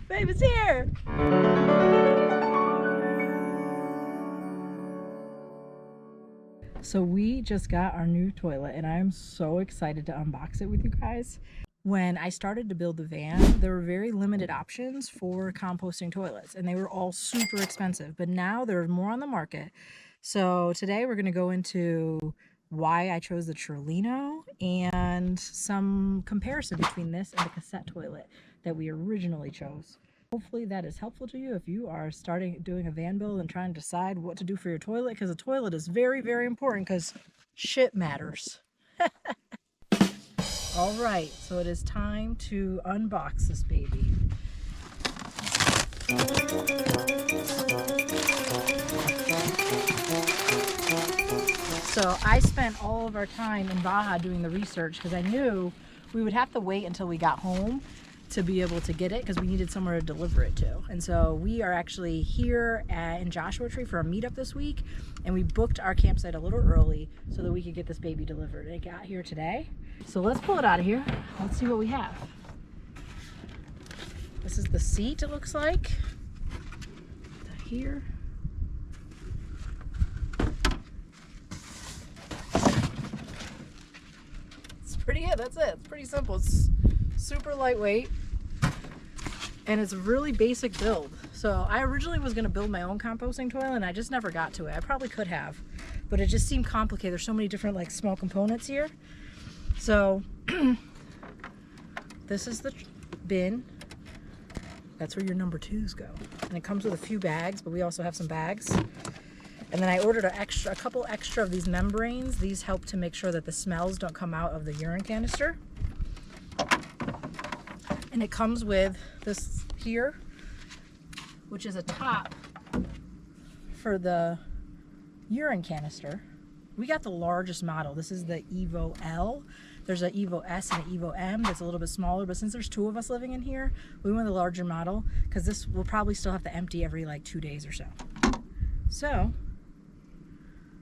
Babe, it's here! So we just got our new toilet and I'm so excited to unbox it with you guys. When I started to build the van, there were very limited options for composting toilets and they were all super expensive, but now there's more on the market. So today we're going to go into why I chose the Trelino and some comparison between this and the cassette toilet that we originally chose. Hopefully that is helpful to you if you are doing a van build and trying to decide what to do for your toilet, because a toilet is very, very important because shit matters. All right, so it is time to unbox this baby. So I spent all of our time in Baja doing the research because I knew we would have to wait until we got home to be able to get it because we needed somewhere to deliver it to. And so we are actually here in Joshua Tree for a meetup this week, and we booked our campsite a little early so that we could get this baby delivered. It got here today. So let's pull it out of here. Let's see what we have. This is the seat, it looks like. Here. It's pretty it, that's it. It's pretty simple. It's super lightweight. And it's a really basic build. So I originally was gonna build my own composting toilet and I just never got to it. I probably could have, but it just seemed complicated. There's so many different like small components here. So this is the bin. That's where your number twos go. And it comes with a few bags, but we also have some bags. And then I ordered a couple extra of these membranes. These help to make sure that the smells don't come out of the urine canister. And it comes with this here, which is a top for the urine canister. We got the largest model. This is the Evo L. There's an Evo S and an Evo M that's a little bit smaller, but since there's two of us living in here, we went the larger model because this will probably still have to empty every like 2 days or so. So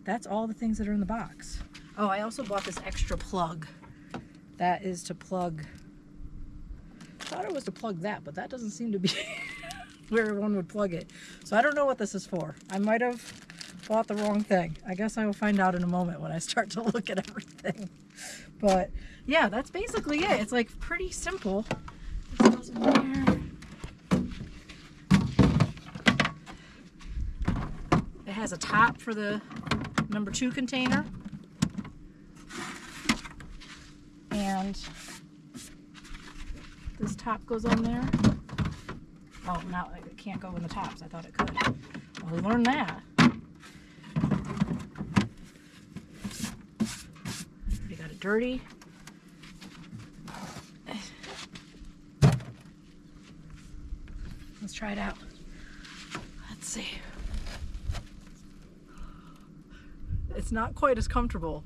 that's all the things that are in the box. Oh, I also bought this extra plug. That is to plug, I thought it was to plug that, but that doesn't seem to be where one would plug it. So I don't know what this is for. I might have bought the wrong thing. I guess I will find out in a moment when I start to look at everything. But yeah, that's basically it. It's like pretty simple. This goes in there. It has a top for the number 2 container. And this top goes on there. Oh, now it can't go in the tops. I thought it could. Well, we learned that. We got it dirty. Let's try it out. Let's see. It's not quite as comfortable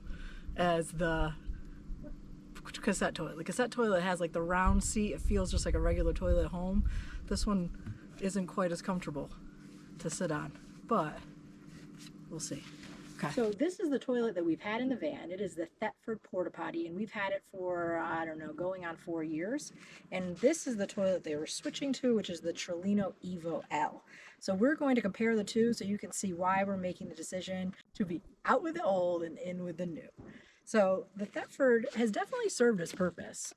as the cassette toilet. The cassette toilet has like the round seat. It feels just like a regular toilet at home. This one isn't quite as comfortable to sit on, but we'll see. Okay. So this is the toilet that we've had in the van. It is the Thetford Porta Potty, and we've had it for, I don't know, going on 4 years. And this is the toilet they were switching to, which is the Trelino Evo L. So we're going to compare the two so you can see why we're making the decision to be out with the old and in with the new. So the Thetford has definitely served its purpose.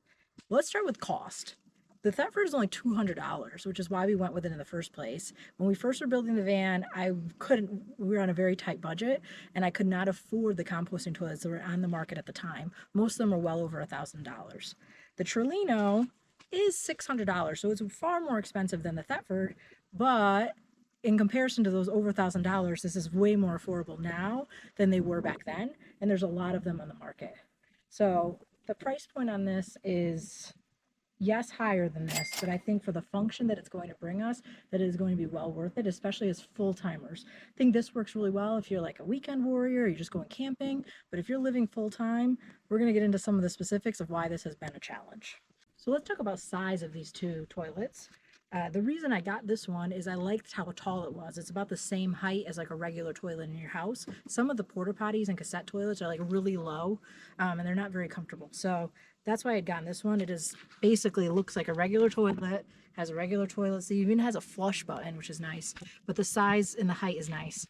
Let's start with cost. The Thetford is only $200, which is why we went with it in the first place. When we first were building the van, we were on a very tight budget, and I could not afford the composting toilets that were on the market at the time. Most of them were well over $1,000. The Trelino is $600, so it's far more expensive than the Thetford, but in comparison to those over $1,000, this is way more affordable now than they were back then, and there's a lot of them on the market. So the price point on this is, yes, higher than this, but I think for the function that it's going to bring us, that it is going to be well worth it, especially as full-timers. I think this works really well if you're like a weekend warrior, you're just going camping, but if you're living full-time, we're going to get into some of the specifics of why this has been a challenge. So let's talk about size of these two toilets. The reason I got this one is I liked how tall it was. It's about the same height as like a regular toilet in your house. Some of the porta potties and cassette toilets are like really low, and they're not very comfortable. So that's why I'd gotten this one. It is basically looks like a regular toilet, has a regular toilet seat, even has a flush button, which is nice. But the size and the height is nice.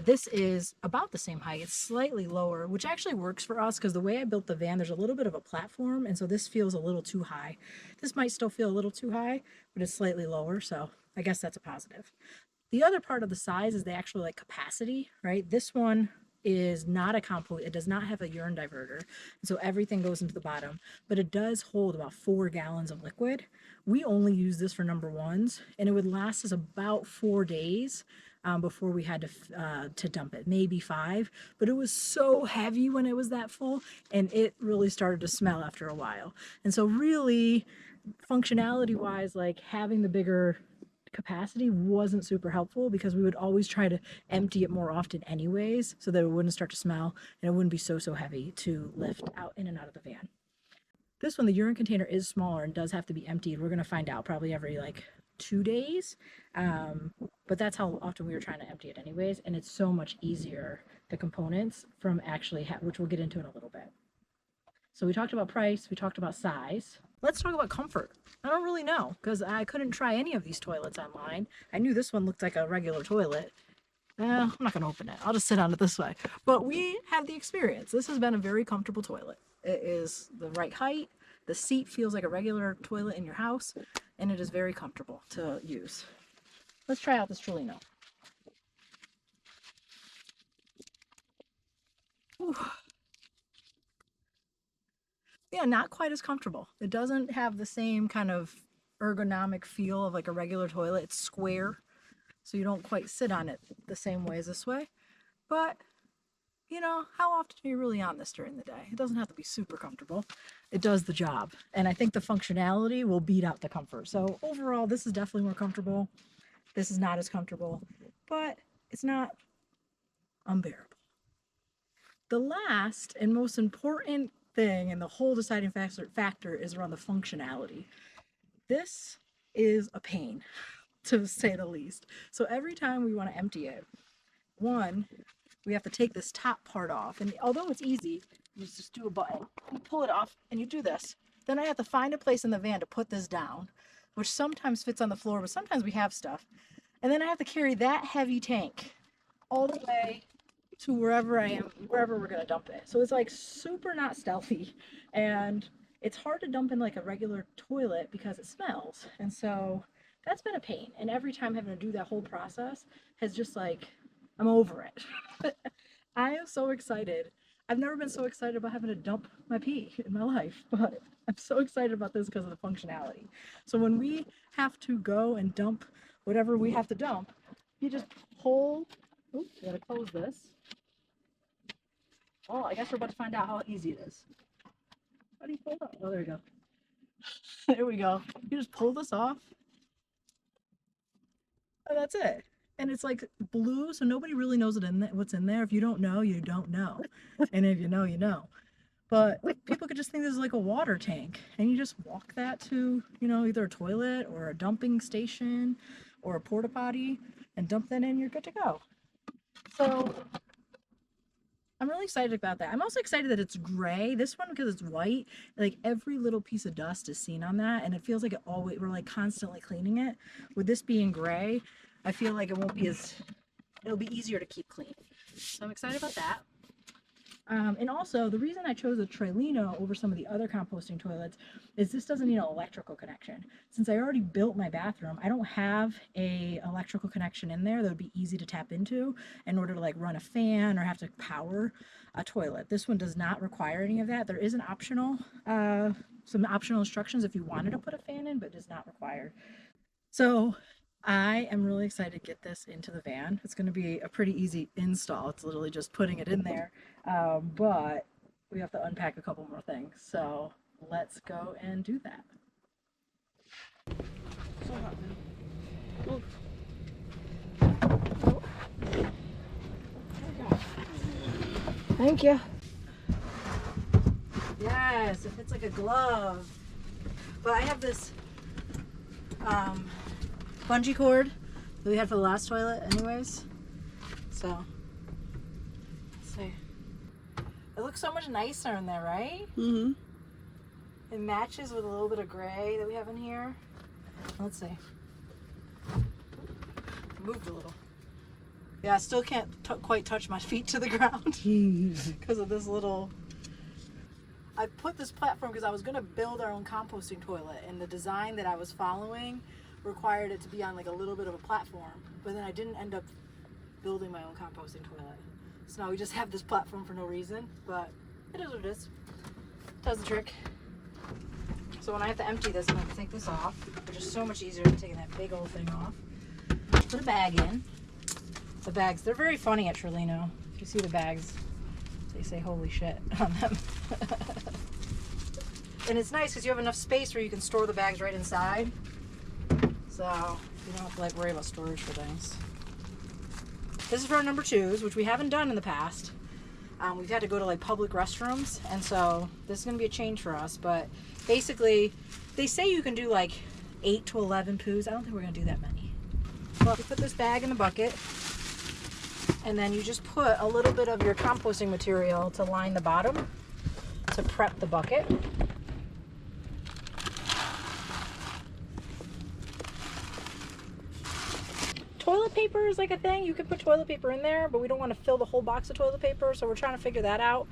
This is about the same height. It's slightly lower, which actually works for us because the way I built the van, there's a little bit of a platform, and so this feels a little too high. This might still feel a little too high, but it's slightly lower, so I guess that's a positive. The other part of the size is the actual like capacity, right? This one is not a compost. It does not have a urine diverter, so everything goes into the bottom, but it does hold about 4 gallons of liquid. We only use this for number ones, and it would last us about 4 days before we had to dump it, maybe 5. But it was so heavy when it was that full, and it really started to smell after a while. And so really, functionality wise, like having the bigger capacity wasn't super helpful because we would always try to empty it more often anyways so that it wouldn't start to smell and it wouldn't be so heavy to lift out in and out of the van. This one, the urine container is smaller and does have to be emptied. We're going to find out probably every like 2 days, but that's how often we were trying to empty it anyways, and it's so much easier, the components, from actually which we'll get into in a little bit. So we talked about price, we talked about size. Let's talk about comfort. I don't really know because I couldn't try any of these toilets online. I knew this one looked like a regular toilet. I'm not going to open it. I'll just sit on it this way. But we have the experience. This has been a very comfortable toilet. It is the right height. The seat feels like a regular toilet in your house, and it is very comfortable to use. Let's try out this Trelino. Ooh. Yeah, not quite as comfortable. It doesn't have the same kind of ergonomic feel of like a regular toilet. It's square, so you don't quite sit on it the same way as this way. But, you know, how often are you really on this during the day? It doesn't have to be super comfortable. It does the job. And I think the functionality will beat out the comfort. So overall, this is definitely more comfortable. This is not as comfortable, but it's not unbearable. The last and most important thing and the whole deciding factor is around the functionality. This is a pain, to say the least. So every time we want to empty it, one, we have to take this top part off, and although it's easy, you just do a button, you pull it off, and you do this. Then I have to find a place in the van to put this down, which sometimes fits on the floor, but sometimes we have stuff. And then I have to carry that heavy tank all the way to wherever I am, wherever we're gonna dump it. So it's like super not stealthy, and it's hard to dump in like a regular toilet because it smells. And so that's been a pain. And every time having to do that whole process has just like, I'm over it. I am so excited. I've never been so excited about having to dump my pee in my life, but I'm so excited about this because of the functionality. So when we have to go and dump whatever we have to dump, you just pull, oops, you gotta close this. Well, I guess we're about to find out how easy it is. How do you pull it up? Oh, there we go. There we go. You just pull this off. And that's it. And it's like blue, so nobody really knows what's in there. If you don't know, you don't know. And if you know, you know. But people could just think this is like a water tank. And you just walk that to, you know, either a toilet or a dumping station or a porta potty and dump that in, you're good to go. So I'm really excited about that. I'm also excited that it's gray. This one, because it's white, like every little piece of dust is seen on that, and it feels like we're like constantly cleaning it. With this being gray, I feel like it'll be easier to keep clean. So I'm excited about that. And also, the reason I chose a Trelino over some of the other composting toilets is this doesn't need an electrical connection. Since I already built my bathroom, I don't have a electrical connection in there that would be easy to tap into in order to like run a fan or have to power a toilet. This one does not require any of that. There is an optional, some optional instructions if you wanted to put a fan in, but it is not required. So I am really excited to get this into the van. It's going to be a pretty easy install. It's literally just putting it in there, but we have to unpack a couple more things. So let's go and do that. So hot, man. Oh. Oh, thank you. Yes, it fits like a glove. But I have this bungee cord that we had for the last toilet anyways. So, let's see. It looks so much nicer in there, right? Mm-hmm. It matches with a little bit of gray that we have in here. Let's see. It moved a little. Yeah, I still can't quite touch my feet to the ground because of this little... I put this platform because I was going to build our own composting toilet, and the design that I was following required it to be on like a little bit of a platform, but then I didn't end up building my own composting toilet. So now we just have this platform for no reason, but it is what it is. Does the trick. So when I have to empty this, I'm going to take this off, which is so much easier than taking that big old thing off. Put a bag in. The bags, they're very funny at Trelino. If you see the bags, they say holy shit on them. And it's nice because you have enough space where you can store the bags right inside. So you don't have to like worry about storage for things. This is for our number 2s, which we haven't done in the past. We've had to go to like public restrooms, and so this is going to be a change for us. But basically, they say you can do like 8 to 11 poos. I don't think we're going to do that many. Well, you put this bag in the bucket, and then you just put a little bit of your composting material to line the bottom to prep the bucket. Toilet paper is like a thing. You can put toilet paper in there, but we don't want to fill the whole box of toilet paper, so we're trying to figure that out.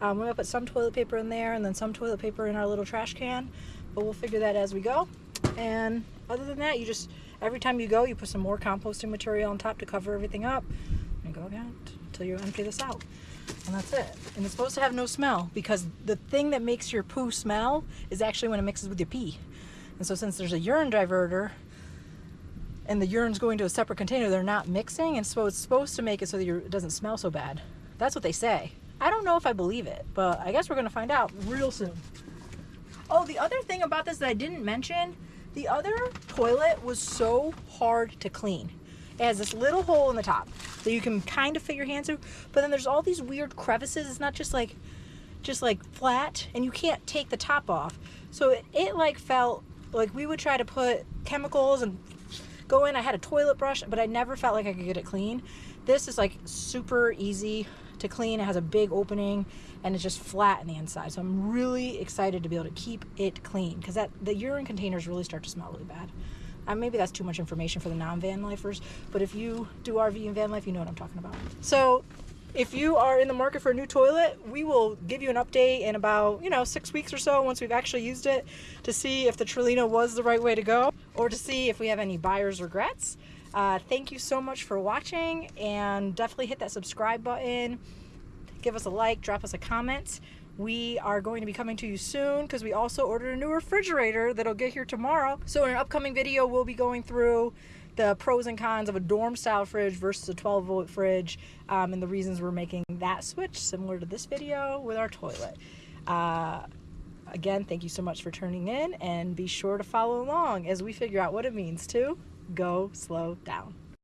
We're going to put some toilet paper in there and then some toilet paper in our little trash can, but we'll figure that as we go. And other than that, you just, every time you go, you put some more composting material on top to cover everything up, and go again until you empty this out. And that's it. And it's supposed to have no smell, because the thing that makes your poo smell is actually when it mixes with your pee. And so since there's a urine diverter, and the urine's going to a separate container, they're not mixing, and so it's supposed to make it so that it doesn't smell so bad. That's what they say. I don't know if I believe it, but I guess we're gonna find out real soon. Oh, the other thing about this that I didn't mention, the other toilet was so hard to clean. It has this little hole in the top that you can kind of fit your hands through, but then there's all these weird crevices. It's not just like flat, and you can't take the top off. So it like felt like we would try to put chemicals and go in. I had a toilet brush, but I never felt like I could get it clean. This is like super easy to clean. It has a big opening and it's just flat on the inside. So I'm really excited to be able to keep it clean, because the urine containers really start to smell really bad. Maybe that's too much information for the non-van lifers, but if you do RV and van life, you know what I'm talking about. So if you are in the market for a new toilet, we will give you an update in about 6 weeks or so, once we've actually used it, to see if the Trelino was the right way to go, or to see if we have any buyer's regrets. Thank you so much for watching, and definitely hit that subscribe button. Give us a like, drop us a comment. We are going to be coming to you soon, because we also ordered a new refrigerator that'll get here tomorrow. So in an upcoming video, we'll be going through the pros and cons of a dorm style fridge versus a 12-volt fridge, and the reasons we're making that switch, similar to this video with our toilet. Again, thank you so much for tuning in, and be sure to follow along as we figure out what it means to go slow down.